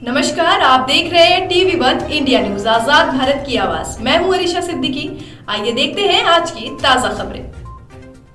नमस्कार, आप देख रहे हैं टीवी वन इंडिया न्यूज आजाद भारत की आवाज। मैं हूं अरीशा सिद्दीकी। आइए देखते हैं आज की ताजा खबरें।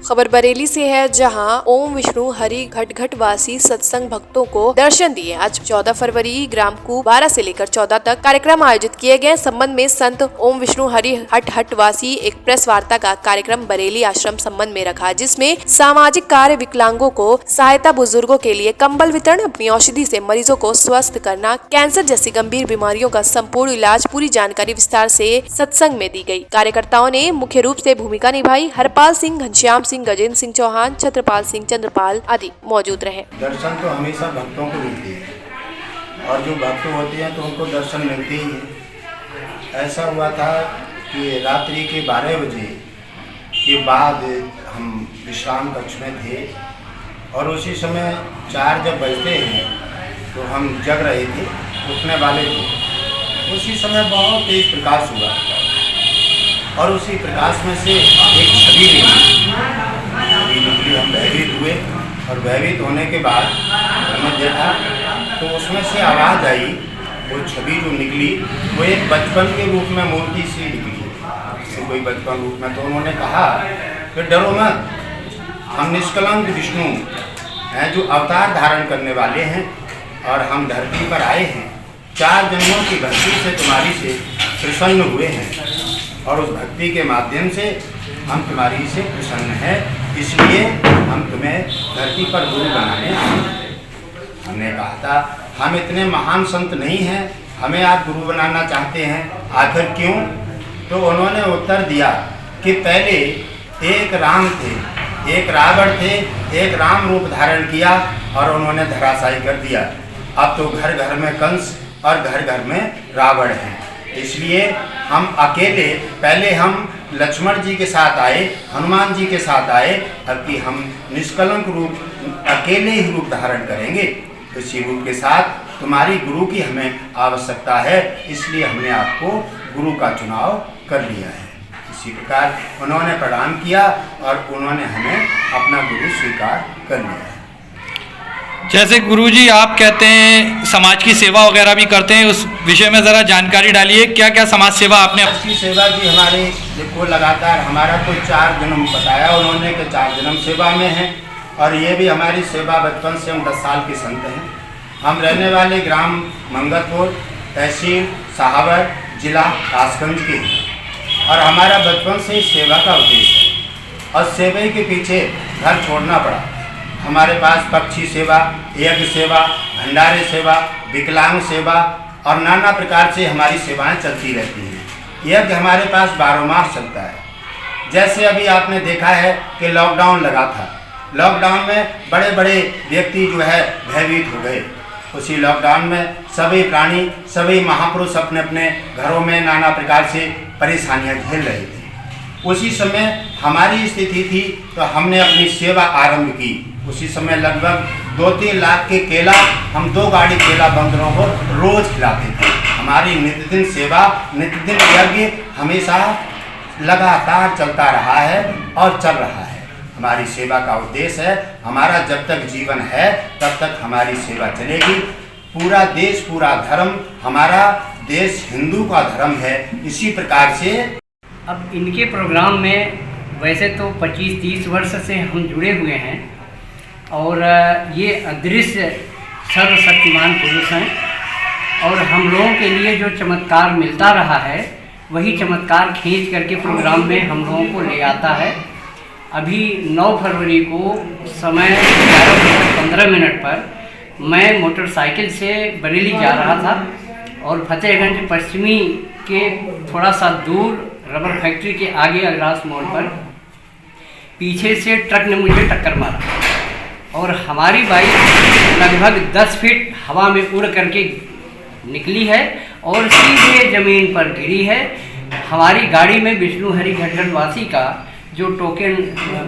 खबर बरेली से है, जहां ओम विष्णु हरि घट वासी सत्संग भक्तों को दर्शन दिए। आज 14 फरवरी ग्राम कू 12 से लेकर 14 तक कार्यक्रम आयोजित किए गए। संबंध में संत ओम विष्णु हरि हट वासी एक प्रेस वार्ता का कार्यक्रम बरेली आश्रम संबंध में रखा, जिसमें सामाजिक कार्य, विकलांगों को सहायता, बुजुर्गों के लिए कंबल वितरण, अपनी औषधि से मरीजों को स्वस्थ करना, कैंसर जैसी गंभीर बीमारियों का संपूर्ण इलाज, पूरी जानकारी विस्तार से सत्संग में दी गई। कार्यकर्ताओं ने मुख्य रूप से भूमिका निभाई। हरपाल सिंह, घनश्याम सिंह, गजेंद्र सिंह चौहान, छत्रपाल सिंह, चंद्रपाल आदि मौजूद रहे। दर्शन तो हमेशा भक्तों को मिलती है और जो भक्त होते हैं तो उनको दर्शन मिलते ही है। ऐसा हुआ था कि रात्रि के 12 बजे के बाद हम विश्राम कक्ष में थे और उसी समय 4 जब बजते हैं तो हम जग रहे थे, उठने वाले थे। उसी समय बहुत तेज प्रकाश हुआ और उसी प्रकाश में से एक छवि निकली। हम भयभीत हुए और भयभीत होने के बाद हमने देखा तो उसमें से आवाज़ आई। वो छवि जो निकली वो एक बचपन के रूप में मूर्ति सी निकली, जैसे कोई बचपन रूप में। तो उन्होंने कहा कि डरो मत, हम निष्कलंक विष्णु हैं जो अवतार धारण करने वाले हैं और हम धरती पर आए हैं। 4 जन्मों की भक्ति से तुम्हारी से प्रसन्न हुए हैं और उस भक्ति के माध्यम से हम तुम्हारी से प्रसन्न हैं, इसलिए हम तुम्हें धरती पर गुरु बनाने आए। हमने कहा था हम इतने महान संत नहीं हैं, हमें आप गुरु बनाना चाहते हैं, आखिर क्यों? तो उन्होंने उत्तर दिया कि पहले एक राम थे, एक रावण थे, एक राम रूप धारण किया और उन्होंने धराशायी कर दिया। अब तो घर घर में कंस और घर घर में रावण हैं, इसलिए हम अकेले, पहले हम लक्ष्मण जी के साथ आए, हनुमान जी के साथ आए, अब कि हम निष्कलंक रूप अकेले ही रूप धारण करेंगे। इसी रूप के साथ तुम्हारी गुरु की हमें आवश्यकता है, इसलिए हमने आपको गुरु का चुनाव कर लिया है। इसी प्रकार उन्होंने प्रणाम किया और उन्होंने हमें अपना गुरु स्वीकार कर लिया है। जैसे गुरुजी आप कहते हैं समाज की सेवा वगैरह भी करते हैं, उस विषय में ज़रा जानकारी डालिए। क्या क्या समाज सेवा आपने? इसकी सेवा जी हमारे देखो लगातार, हमारा तो 4 जन्म बताया उन्होंने कि 4 जन्म सेवा में हैं और ये भी हमारी सेवा बचपन से हम 10 साल के संत हैं। हम रहने वाले ग्राम मंगलपुर, तहसील सहावर, जिला कासगंज के हैं और हमारा बचपन से ही सेवा का उद्देश्य है और सेवा के पीछे घर छोड़ना पड़ा। हमारे पास पक्षी सेवा, यज्ञ सेवा, भंडारे सेवा, विकलांग सेवा और नाना प्रकार से हमारी सेवाएं चलती रहती हैं। यज्ञ हमारे पास 12 मास चलता है। जैसे अभी आपने देखा है कि लॉकडाउन लगा था, लॉकडाउन में बड़े बड़े व्यक्ति जो है भयभीत हो गए। उसी लॉकडाउन में सभी प्राणी, सभी महापुरुष अपने अपने घरों में नाना प्रकार से परेशानियां झेल रहे थे। उसी समय हमारी स्थिति थी तो हमने अपनी सेवा आरंभ की। उसी समय लगभग 2-3 लाख के केला, हम 2 गाड़ी केला बंदरों को रोज खिलाते थे। हमारी नित्यदिन सेवा, नित्यदिन यज्ञ हमेशा लगातार चलता रहा है और चल रहा है। हमारी सेवा का उद्देश्य है, हमारा जब तक जीवन है तब तक हमारी सेवा चलेगी। पूरा देश, पूरा धर्म, हमारा देश हिंदू का धर्म है। इसी प्रकार से अब इनके प्रोग्राम में वैसे तो 25-30 वर्ष से हम जुड़े हुए हैं और ये अदृश्य सर्वशक्तिमान पुरुष हैं और हम लोगों के लिए जो चमत्कार मिलता रहा है वही चमत्कार खींच करके प्रोग्राम में हम लोगों को ले आता है। अभी 9 फरवरी को समय 11:15 पर मैं मोटरसाइकिल से बरेली जा रहा था और फतेहगंज पश्चिमी के थोड़ा सा दूर रबर फैक्ट्री के आगे अग्रास मोड़ पर पीछे से ट्रक ने मुझे टक्कर मारा और हमारी बाइक लगभग 10 फीट हवा में उड़ करके निकली है और सीधे ज़मीन पर गिरी है। हमारी गाड़ी में विष्णु हरि घट वासी का जो टोकन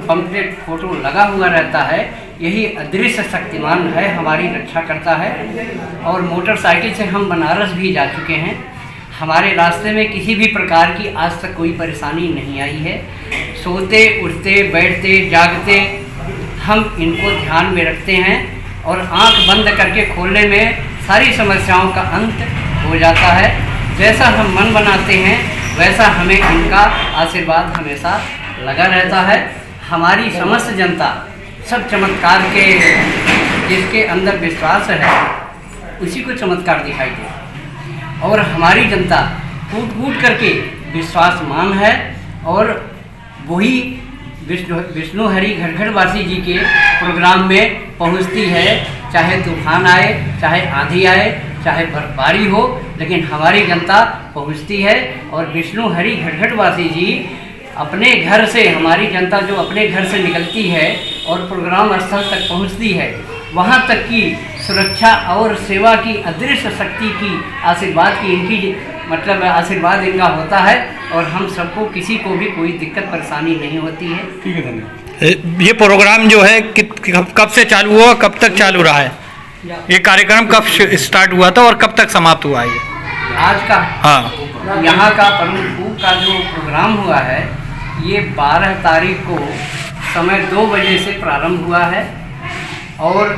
पंपलेट फोटो लगा हुआ रहता है, यही अदृश्य शक्तिमान है, हमारी रक्षा करता है। और मोटरसाइकिल से हम बनारस भी जा चुके हैं। हमारे रास्ते में किसी भी प्रकार की आज तक कोई परेशानी नहीं आई है। सोते, उठते, बैठते, जागते हम इनको ध्यान में रखते हैं और आंख बंद करके खोलने में सारी समस्याओं का अंत हो जाता है। जैसा हम मन बनाते हैं वैसा हमें इनका आशीर्वाद हमेशा लगा रहता है। हमारी समस्त जनता सब चमत्कार के जिसके अंदर विश्वास है उसी को चमत्कार दिखाई दे, और हमारी जनता कूट कूट करके विश्वासमान है, और वही विष्णु हरि घटघटवासी जी के प्रोग्राम में पहुंचती है। चाहे तूफान आए, चाहे आंधी आए, चाहे बर्फबारी हो, लेकिन हमारी जनता पहुंचती है। और विष्णु हरि घटघटवासी जी अपने घर से, हमारी जनता जो अपने घर से निकलती है और प्रोग्राम स्थल तक पहुंचती है, वहां तक की सुरक्षा और सेवा की अदृश्य शक्ति की आशीर्वाद की इनकी मतलब आशीर्वाद इनका होता है, और हम सबको किसी को भी कोई दिक्कत परेशानी नहीं होती है। ठीक है, धन्यवाद। ये प्रोग्राम जो है कब से चालू हुआ, कब तक चालू रहा है? ये कार्यक्रम कब स्टार्ट हुआ था और कब तक समाप्त हुआ है? आज का हाँ, यहाँ का प्रमुख का जो प्रोग्राम हुआ है ये 12 तारीख को समय 2 बजे से प्रारंभ हुआ है, और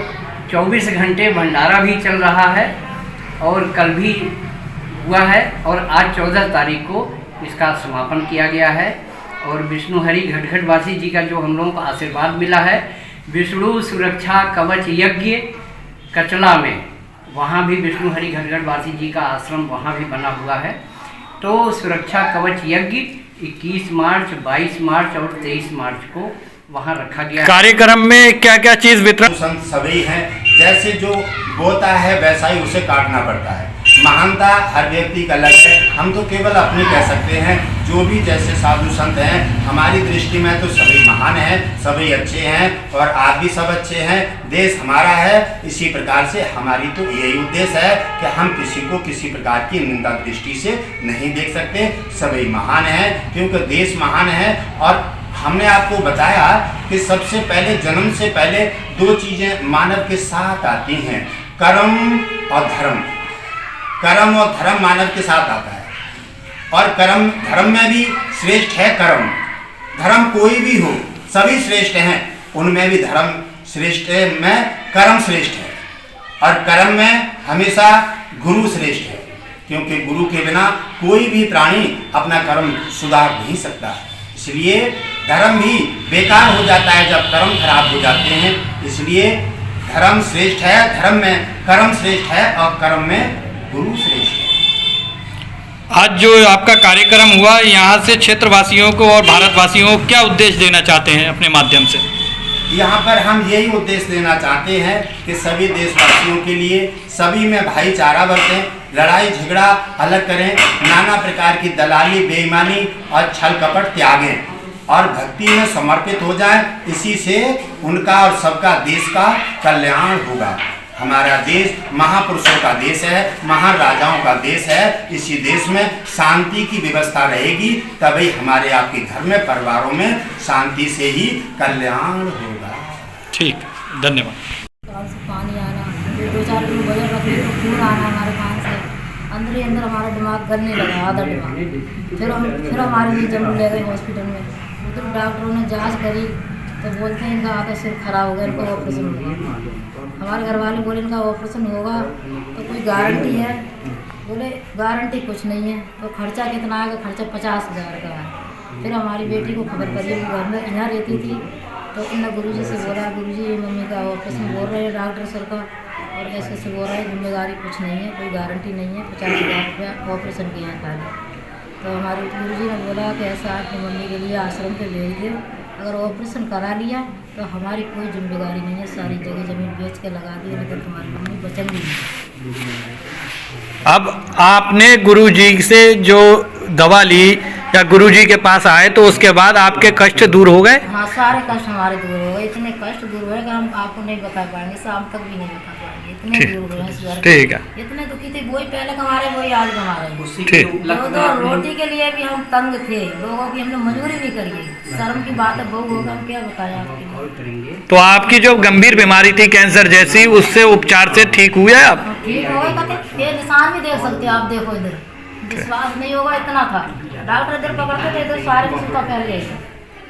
24 घंटे भंडारा भी चल रहा है, और कल भी हुआ है, और आज 14 तारीख को इसका समापन किया गया है। और विष्णु हरि घटघटवासी जी का जो हम लोगों को आशीर्वाद मिला है, विष्णु सुरक्षा कवच यज्ञ कचला में, वहाँ भी विष्णु हरि घटघटवासी जी का आश्रम वहाँ भी बना हुआ है। तो सुरक्षा कवच यज्ञ 21 मार्च, 22 मार्च और 23 मार्च को वहाँ रखा गया। कार्यक्रम में क्या क्या चीज वितरण? संत सभी हैं, जैसे जो बोता है वैसा ही उसे काटना पड़ता है। महानता हर व्यक्ति का अलग है, हम तो केवल अपनी कह सकते हैं। जो भी जैसे साधु संत हैं, हमारी दृष्टि में तो सभी महान हैं, सभी अच्छे हैं, और आप भी सब अच्छे हैं। देश हमारा है, इसी प्रकार से हमारी तो यही उद्देश्य है कि हम किसी को किसी प्रकार की निंदा दृष्टि से नहीं देख सकते। सभी महान हैं क्योंकि देश महान है। और हमने आपको बताया कि सबसे पहले, जन्म से पहले 2 चीज़ें मानव के साथ आती हैं, कर्म और धर्म। कर्म और धर्म मानव के साथ आता है, और कर्म धर्म में भी श्रेष्ठ है कर्म। धर्म कोई भी हो, सभी श्रेष्ठ हैं, उनमें भी धर्म श्रेष्ठ है, में कर्म श्रेष्ठ है, और कर्म में हमेशा गुरु श्रेष्ठ है, क्योंकि गुरु के बिना कोई भी प्राणी अपना कर्म सुधार नहीं सकता। इसलिए धर्म भी बेकार हो जाता है जब कर्म खराब हो जाते हैं। इसलिए धर्म श्रेष्ठ है, धर्म में कर्म श्रेष्ठ है, और कर्म में गुरु श्रेष्ठ है। आज जो आपका कार्यक्रम हुआ, यहाँ से क्षेत्रवासियों को और भारतवासियों को क्या उद्देश्य देना चाहते हैं अपने माध्यम से? यहाँ पर हम यही उद्देश्य देना चाहते हैं कि सभी देशवासियों के लिए सभी में भाईचारा बरतें, लड़ाई झगड़ा अलग करें, नाना प्रकार की दलाली, बेईमानी और छल कपट त्यागें, और भक्ति में समर्पित हो जाएं। इसी से उनका और सबका देश का कल्याण होगा। हमारा देश महापुरुषों का देश है, महाराजाओं का देश है। इसी देश में शांति की व्यवस्था रहेगी, तभी हमारे आपके घर में, परिवारों में शांति से ही कल्याण होगा। ठीक, धन्यवाद। काल से पानी आना, 2-4 दिन बजे रखने तो खून आना हमारे कान से, अंदर ही अंदर हमारा दिमाग गलने लगा, आधा दिमाग। फिर हमारे लिए जम्मू ले गए हॉस्पिटल में। उधर डॉक्टरों ने जांच करी तो बोलते हैं इनका आधा सिर खराब हो गया, इनको ऑपरेशन होगा। हमारे घर वाले बोले इनका ऑपरेशन होगा तो कोई गारंटी है? बोले गारंटी कुछ नहीं है। तो खर्चा कितना आएगा? खर्चा 50,000 का है। फिर हमारी बेटी को खबर करी, वो घर में यहाँ रहती थी, तो उन्होंने गुरुजी से बोला, गुरुजी मम्मी का ऑपरेशन बोल रहे हैं डॉक्टर सर का, और ऐसे बोल रहे हैं जिम्मेदारी कुछ नहीं है, कोई गारंटी नहीं है, 50,000 रुपया ऑपरेशन के यहाँ पहले। तो हमारे गुरुजी ने बोला कि ऐसा आपकी मम्मी के लिए आश्रम पे भेज दो, अगर ऑपरेशन करा लिया तो हमारी कोई जिम्मेदारी नहीं है, सारी जगह ज़मीन बेच के लगा दी, लेकिन तुम्हारी मम्मी बचेंगी नहीं। अब आपने गुरुजी से जो दवा ली या गुरुजी के पास आए तो उसके बाद आपके कष्ट दूर हो गए? हाँ, सारे कष्ट हमारे दूर हो गए। इतने कष्ट दूर हुए कि हम आपको नहीं बता पाएंगे, शाम तक भी नहीं बता पाएंगे, इतने दूर हुए हैं। ठीक है। इतने दुखी थे, वही पहले कमारे वही आज कमारे। ठीक। तो रोटी के लिए भी हम तंग थे, लोगों की हमने मजबूरी भी करी है। शर्म की बात है, बहू होगा, हम क्या बताया आपके। तो आपकी जो गंभीर बीमारी थी कैंसर जैसी, उससे उपचार से ठीक हुए आप? ठीक हो गए, कहते ये निशान भी देख सकते हो आप, देखो इधर, विश्वास नहीं होगा, इतना था। डॉक्टर इधर पकड़ते थे, इधर सारे सूता फैल गए थे।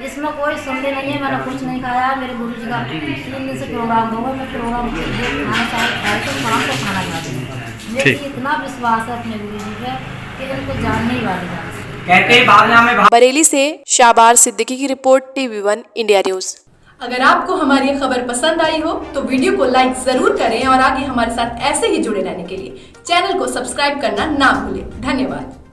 इसमें कोई संदेह नहीं है, मैंने कुछ नहीं खाया। मेरे गुरु जी का 3 दिन से प्रोग्राम होगा, मैं प्रोग्राम खाना चाहे तो शाम को खाना खा दूँगी। मेरे इतना विश्वास है अपने गुरु जी पे कि इनको जानने ही वाली बात कहते हैं भावना में बरेली से शाबार सिद्दीकी की रिपोर्ट, TV1 इंडिया न्यूज। अगर आपको हमारी ये खबर पसंद आई हो तो वीडियो को लाइक जरूर करें और आगे हमारे साथ ऐसे ही जुड़े रहने के लिए चैनल को सब्सक्राइब करना ना भूलें। धन्यवाद।